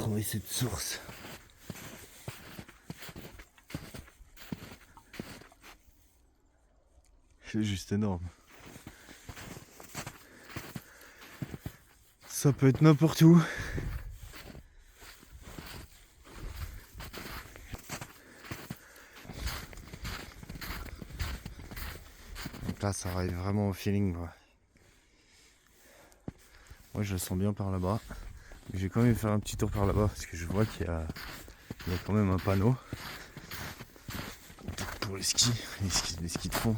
trouver cette source. C'est juste énorme. Ça peut être n'importe où. Donc là, ça arrive vraiment au feeling, quoi. Moi, je le sens bien par là-bas. Mais je vais quand même faire un petit tour par là-bas parce que je vois qu'il y a quand même un panneau pour les skis, les skis de fond.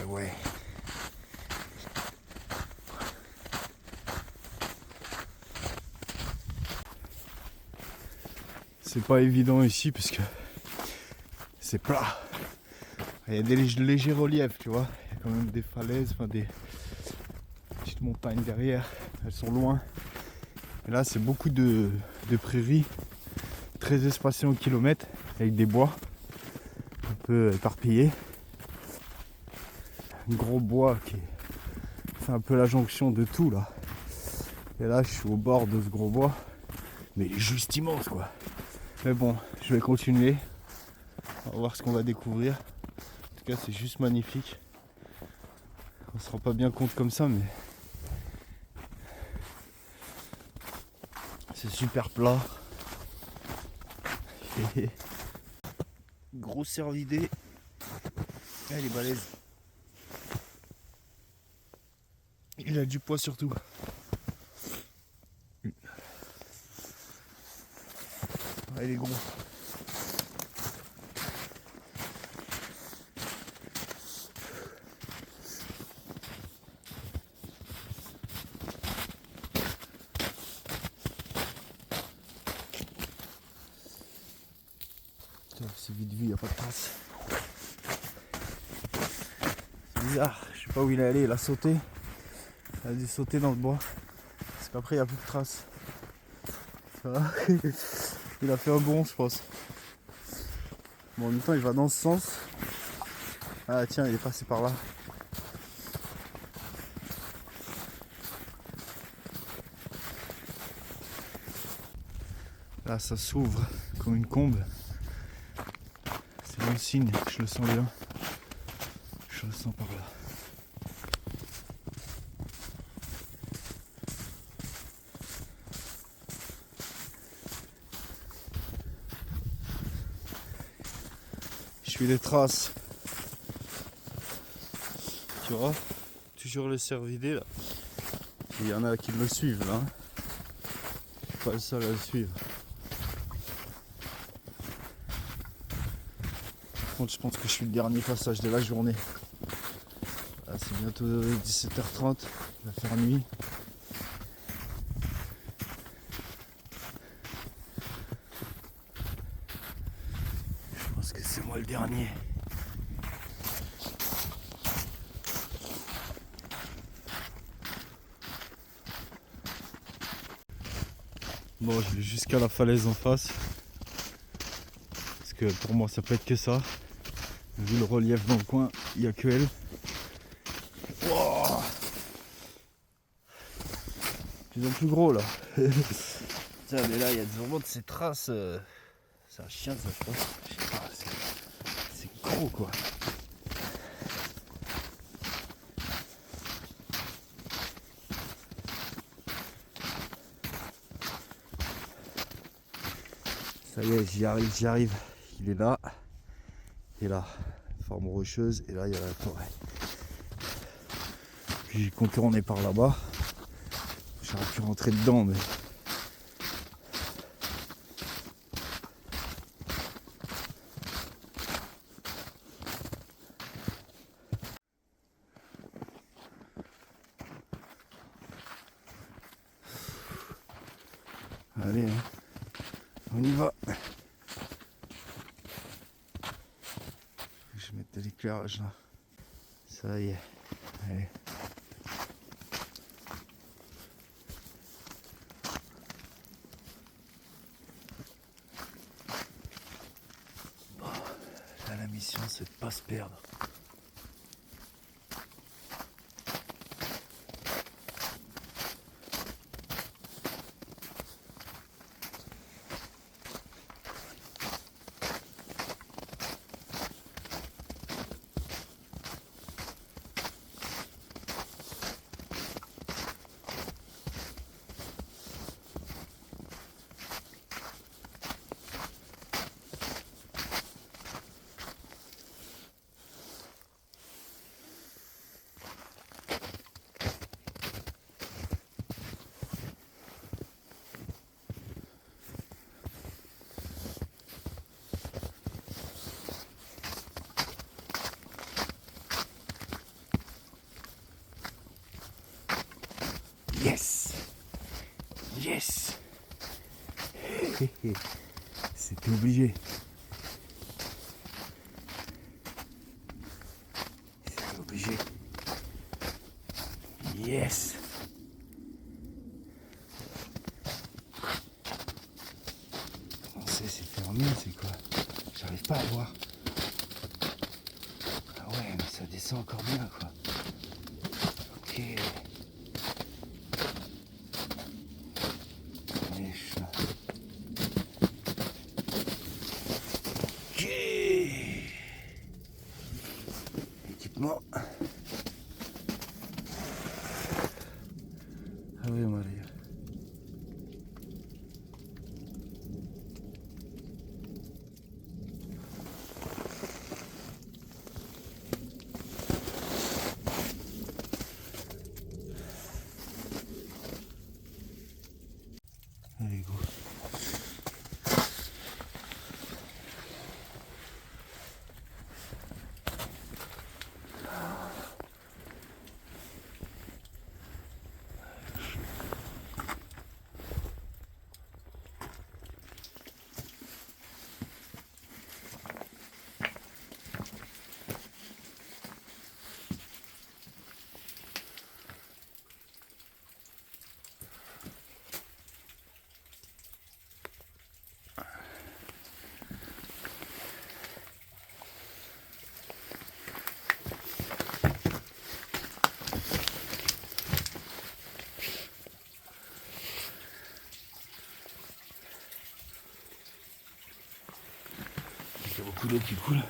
Ouais. C'est pas évident ici parce que c'est plat. Il y a des légers reliefs, tu vois. Il y a quand même des falaises, enfin des petites montagnes derrière. Elles sont loin. Et là, c'est beaucoup de prairies très espacées en kilomètres avec des bois un peu éparpillés. Un gros bois qui fait un peu la jonction de tout là. Et là, je suis au bord de ce gros bois. Mais il est juste immense, quoi. Mais bon, je vais continuer. On va voir ce qu'on va découvrir. En tout cas, c'est juste magnifique. On se rend pas bien compte comme ça, mais c'est super plat. Gros cervidé. Elle est balèze. Il a du poids surtout. Ah, il est gros. C'est vite vu, il n'y a pas de trace. C'est bizarre, je sais pas où il est allé, il a sauté. Il a dû sauter dans le bois. Parce qu'après il n'y a plus de traces. Ça va. Il a fait un bond, je pense. Bon, en même temps il va dans ce sens. Ah tiens, il est passé par là. Là ça s'ouvre comme une combe. C'est bon signe, je le sens bien. Je le sens par là. Je suis les traces. Tu vois, toujours le cervidé là. Il y en a qui me suivent là. Je suis pas le seul à le suivre. Par contre, je pense que je suis le dernier passage de la journée. Là, c'est bientôt 17h30. Il va faire nuit. Je pense que c'est moi le dernier. Bon, je vais jusqu'à la falaise en face. Parce que pour moi, ça peut être que ça. Vu le relief dans le coin, il n'y a que elle. Wow, plus en plus gros là. Tiens, mais là, il y a vraiment de ces traces. C'est un chien, ça, je pense. Je sais pas, c'est gros quoi. Ça y est, j'y arrive. Il est là. Et là, forme rocheuse. Et là, il y a la forêt. Puis j'ai contourné par là-bas. J'aurais pu rentrer dedans, mais... Allez, hein. On y va. Je vais mettre de l'éclairage là. Ça y est. Allez. c'est de pas se perdre. Yes! Yes! C'était obligé. C'était obligé. Yes! On sait, c'est fermé, c'est quoi? J'arrive pas à voir. Ah ouais, mais ça descend encore bien, quoi. Ok. Ok. Équipement. Ah oui, Maria. Allez, go. Il y a beaucoup d'eau qui coule.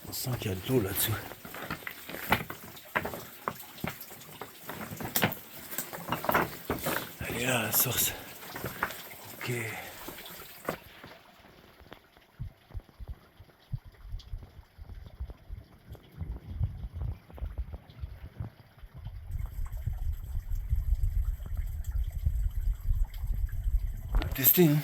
On sent qu'il y a de l'eau là-dessous. Elle est là, la source. Ok. On va tester, hein.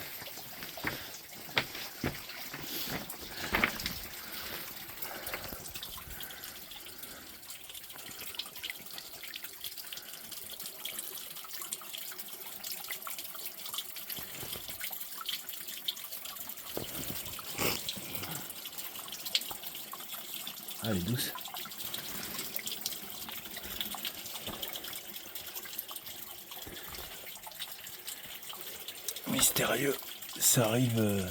Ah, elle est douce. Mystérieux. Ça arrive de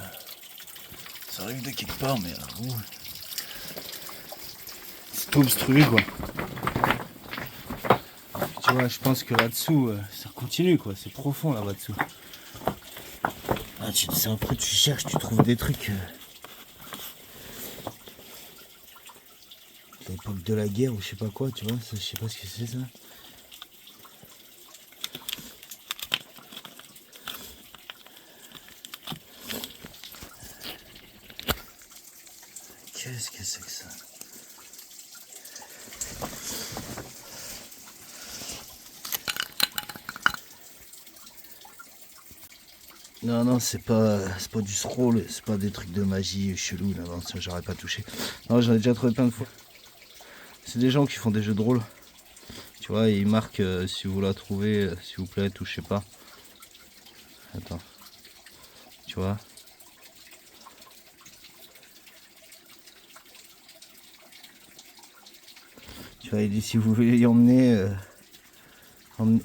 quelque part, mais c'est tout obstrué, quoi. Tu vois, je pense que là-dessous, ça continue, quoi. C'est profond là-bas dessous. Ah, c'est après tu cherches, tu trouves des trucs. L'époque de la guerre ou je sais pas quoi, tu vois, ça, je sais pas ce que c'est ça. Qu'est-ce que c'est que ça? Non, non, c'est pas du scroll, c'est pas des trucs de magie chelou, là, non, ça j'aurais pas touché. Non, j'en ai déjà trouvé plein de fois. C'est des gens qui font des jeux de rôle. Tu vois, ils marquent si vous la trouvez, s'il vous plaît, touchez pas. Attends. Tu vois. Tu vois, il dit si vous voulez y emmener,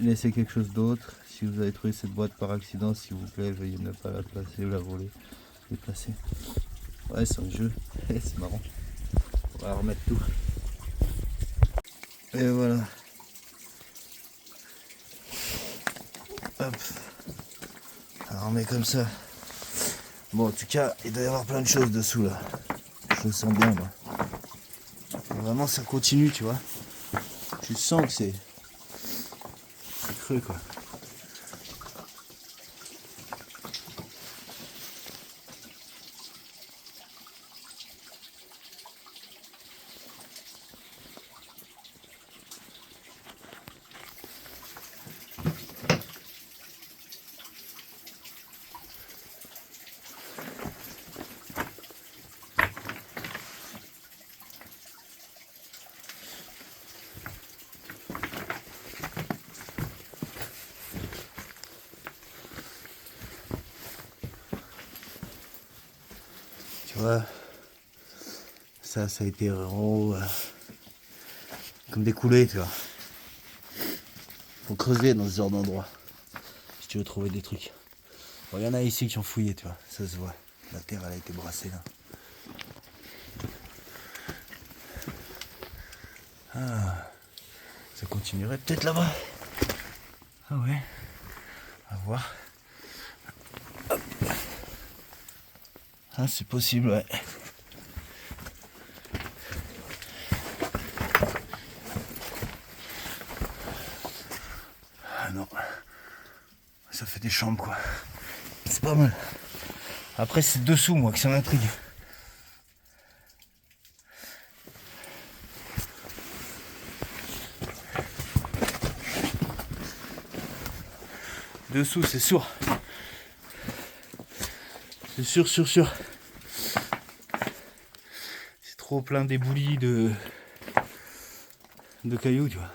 laissez quelque chose d'autre. Si vous avez trouvé cette boîte par accident, s'il vous plaît, veuillez ne pas la placer ou la voler, déplacer. Ouais, c'est un jeu. C'est marrant. On va remettre tout. Et voilà. Hop. Alors on met comme ça. Bon, en tout cas, il doit y avoir plein de choses dessous là. Je le sens bien, moi. Vraiment, ça continue, tu vois. Tu sens que c'est creux, quoi. Tu vois, ça a été vraiment comme des coulées, tu vois. Faut creuser dans ce genre d'endroit si tu veux trouver des trucs. Bon, il y en a ici qui ont fouillé, tu vois, ça se voit. La terre, elle a été brassée là. Ah, ça continuerait peut-être là-bas. Ah ouais, à voir. Hop. Ah, c'est possible, ouais. Ah non, ça fait des chambres quoi. C'est pas mal. Après c'est dessous moi que ça m'intrigue. Dessous c'est sûr. C'est sûr. C'est trop plein d'éboulis de cailloux, tu vois.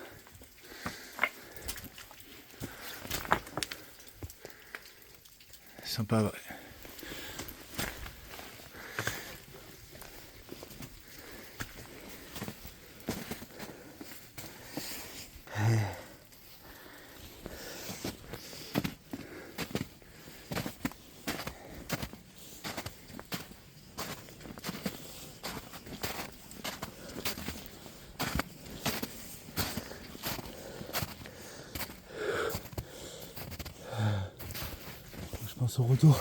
Sympa, ouais. Je pense au retour.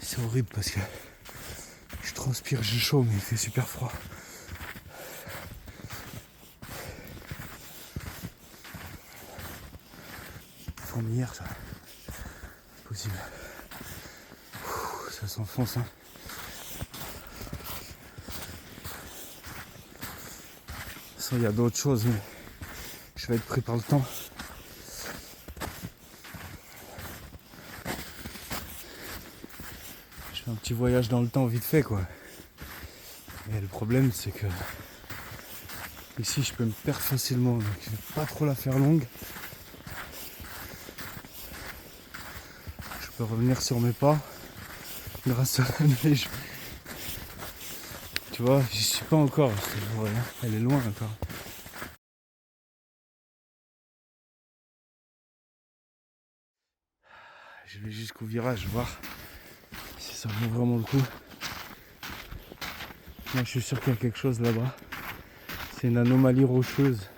C'est horrible parce que je transpire, j'ai chaud mais il fait super froid. Fourmilière ça. C'est possible. Ça s'enfonce hein. Ça il y a d'autres choses mais je vais être pris par le temps. Je fais un petit voyage dans le temps vite fait quoi. Et le problème c'est que ici je peux me perdre facilement donc je vais pas trop la faire longue. Je peux revenir sur mes pas grâce à la neige. Tu vois, j'y suis pas encore, elle est loin encore. Je vais jusqu'au virage voir si ça vaut vraiment le coup. Moi je suis sûr qu'il y a quelque chose là-bas. C'est une anomalie rocheuse.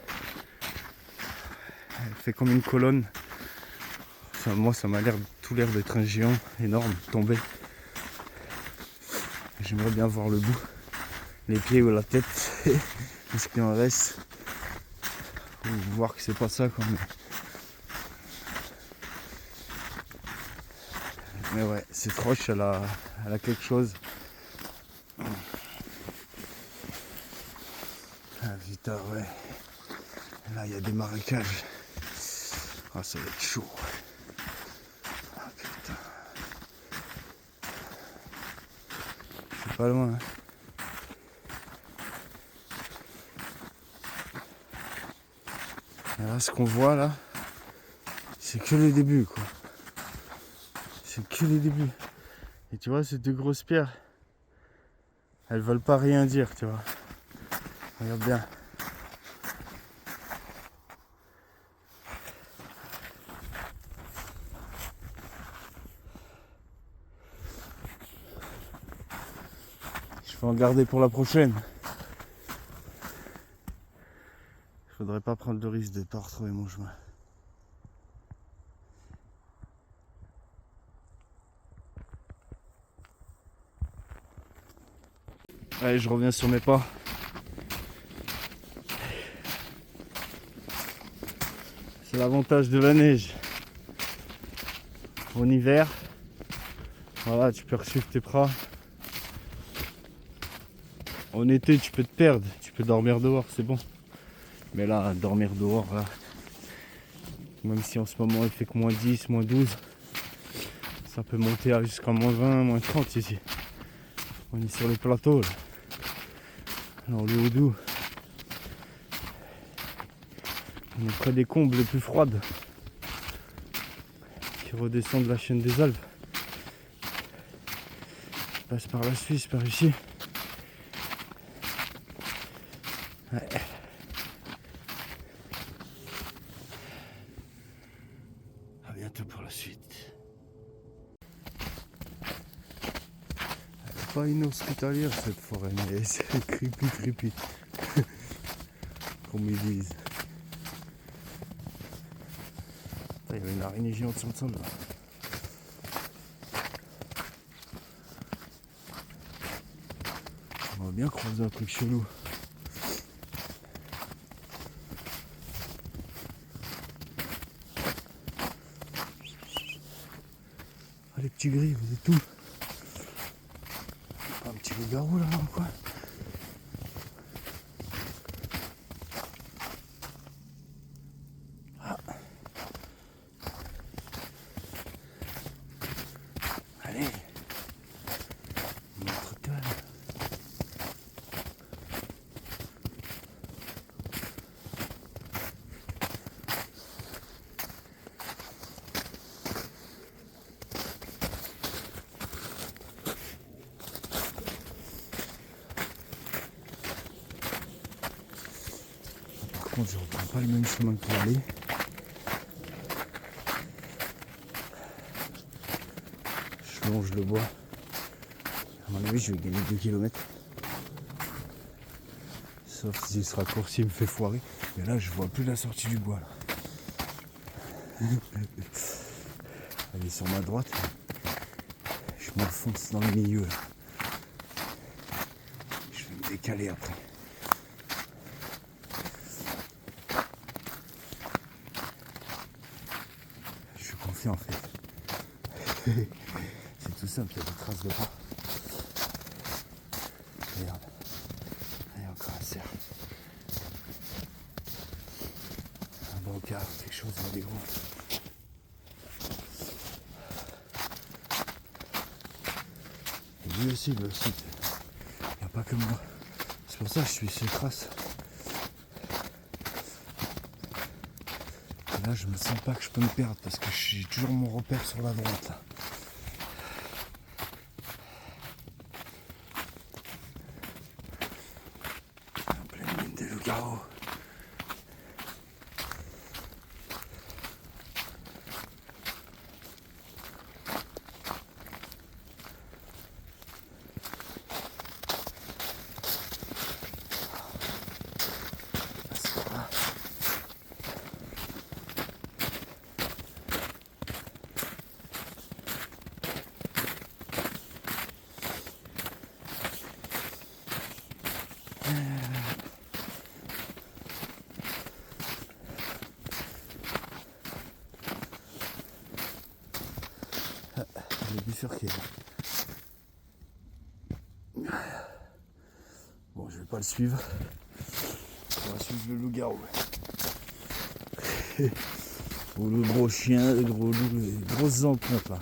Elle fait comme une colonne. Enfin moi ça m'a l'air tout tout l'air d'être un géant énorme tombé. J'aimerais bien voir le bout, les pieds ou la tête, ce qu'il en reste. Ou voir que c'est pas ça quoi. Mais ouais, cette roche elle a quelque chose. Ah putain ouais. Là il y a des marécages. Ah ça va être chaud. Ah putain. C'est pas loin hein. Et là ce qu'on voit là, c'est que le début quoi. C'est que le début. Et tu vois ces deux grosses pierres, elles veulent pas rien dire tu vois. Regarde bien. Je vais en garder pour la prochaine. Je faudrait pas prendre le risque de ne pas retrouver mon chemin. Allez, je reviens sur mes pas. C'est l'avantage de la neige. En hiver, voilà, tu peux suivre tes pas. En été, tu peux te perdre, tu peux dormir dehors, c'est bon. Mais là, dormir dehors, là, même si en ce moment il fait que moins 10, moins 12, ça peut monter jusqu'à moins 20, moins 30 ici. On est sur le plateau là. Alors le Houdou, on est près des combes les plus froides qui redescendent de la chaîne des Alpes. Je passe par la Suisse, par ici. Ouais. À bientôt pour la suite. Elle n'est pas inhospitalière cette forêt, mais c'est creepy. Comme ils disent. Il y avait une araignée géante sur le sol là. On va bien croiser un truc chelou. Ah les petits gris, vous êtes tout. Un petit loup-garou là ou quoi? Ah. Allez. Montre-toi là. Par contre, je reprends pas le même chemin que pour aller. Je longe le bois. À mon avis, je vais gagner 2 km. Sauf si ce raccourci me fait foirer. Mais là, je vois plus la sortie du bois. Là. Elle est sur ma droite. Je m'enfonce dans le milieu. Là. Je vais me décaler après. Je suis confiant en fait. C'est tout simple, il y a des traces de pas. Regarde. Il y a encore un cerf. Un brancard, quelque chose dans des gros. Et lui aussi, il n'y a pas que moi. C'est pour ça que je suis ces traces. Et là, je me sens pas que je peux me perdre parce que j'ai toujours mon repère sur la droite. Là. En pleine mine de loup-garou. Il est bifurqué. Bon, je vais pas le suivre. On va suivre le loup-garou. Ou le gros chien, le gros loup, les grosses empreintes là.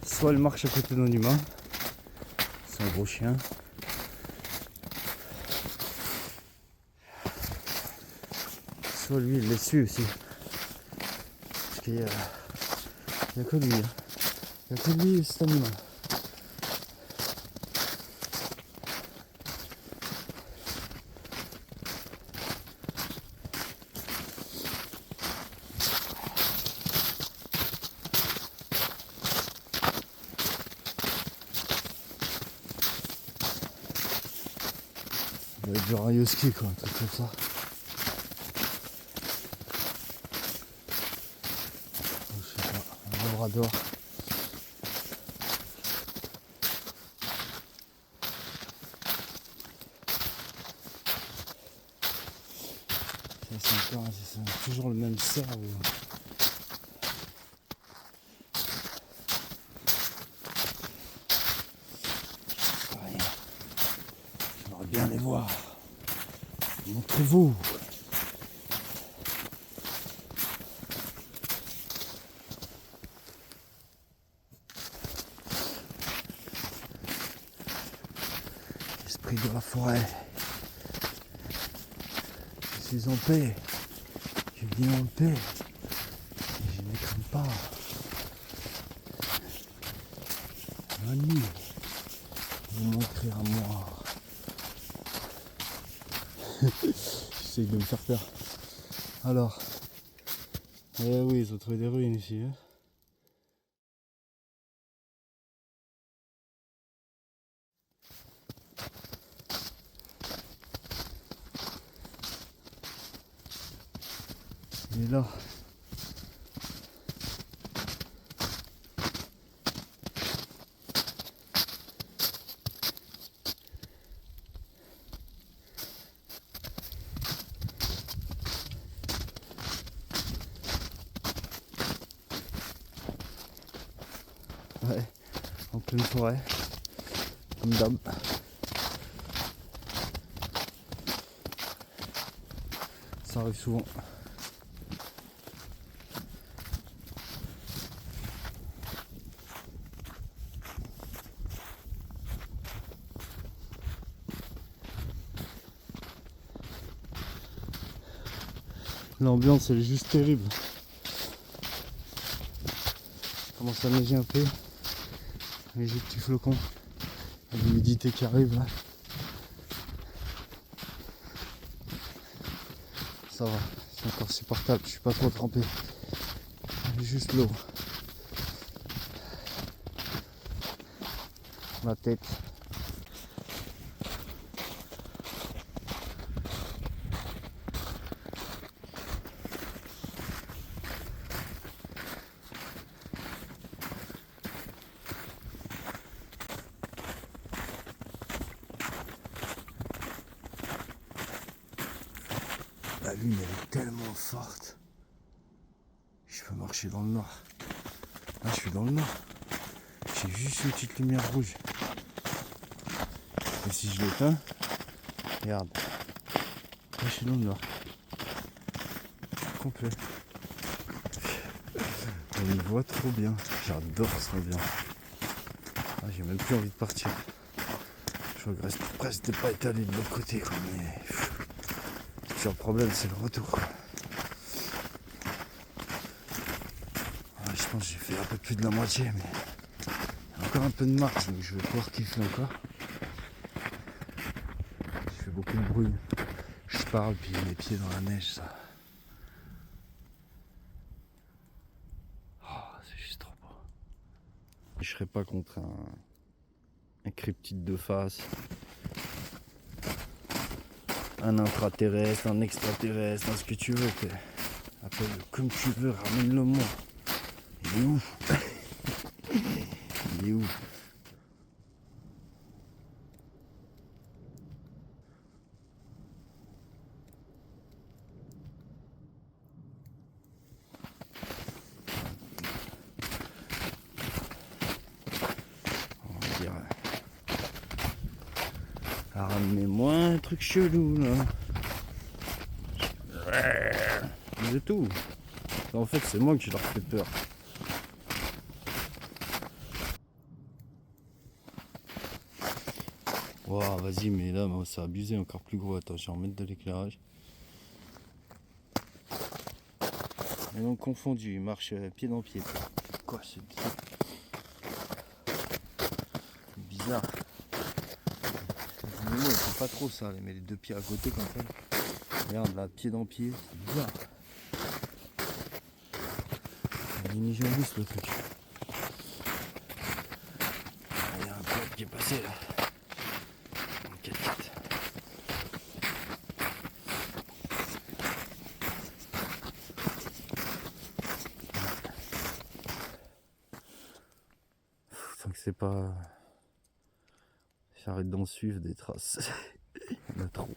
Soit elle marche à côté d'un humain, c'est un gros chien. Soit lui, il les suit aussi. Parce qu'il y a que lui. Hein. Il n'y a que lui et cet animal. Ça doit être genre un husky quoi, un truc comme ça. Je sais pas, un labrador. C'est sympa, c'est toujours le même cerf. J'aimerais bien les voir. Montrez-vous. Esprit de la forêt. Je suis en paix. Je vis en paix. Et je ne crains pas. La nuit, vous montrez à moi. J'essaye de me faire peur. Alors. Eh oui, ils ont trouvé des ruines ici. Hein. Il est là. Ouais, en pleine forêt. Comme d'hab. Ça arrive souvent. L'ambiance elle est juste terrible. Il commence à neiger un peu. Les petits flocons. Il y a l'humidité qui arrive là. Ça va, c'est encore supportable, je suis pas trop trempé. Juste l'eau. Ma tête. La lune elle est tellement forte. Je peux marcher dans le noir. Là je suis dans le noir. J'ai juste une petite lumière rouge. Et si je l'éteins, regarde. Là je suis dans le noir. Complet. On y voit trop bien. J'adore ce ambiance. Ah, j'ai même plus envie de partir. Je regrette presque de ne pas être allé de l'autre côté. Quoi, mais le seul problème c'est le retour. Quoi. Ah, je pense que j'ai fait un peu plus de la moitié, mais il y a encore un peu de marche, donc je vais pouvoir kiffer encore. Je fais beaucoup de bruit. Je parle, puis mes pieds dans la neige, ça. Oh, c'est juste trop beau. Je serais pas contre un cryptide de face. Un intraterrestre, un extraterrestre, un ce que tu veux. Appelle-le comme tu veux, ramène-le moi. Il est où? Il est où? Amenez-moi un truc chelou là. C'est tout. En fait, c'est moi qui leur fais peur. Wow, vas-y, mais là, c'est abusé, encore plus gros. Attends, je vais en mettre de l'éclairage. Et donc, confondu, il marche pied dans pied. C'est quoi ce truc? C'est bizarre. Les animaux, ils font pas trop ça, les met les deux pieds à côté comme ça. Regarde là, pied dans pied, c'est bizarre. Un mini jambiste le truc. Il y a un pote qui est passé là. En 4x4. Tant que c'est pas. J'arrête d'en suivre des traces. Il y en a trop.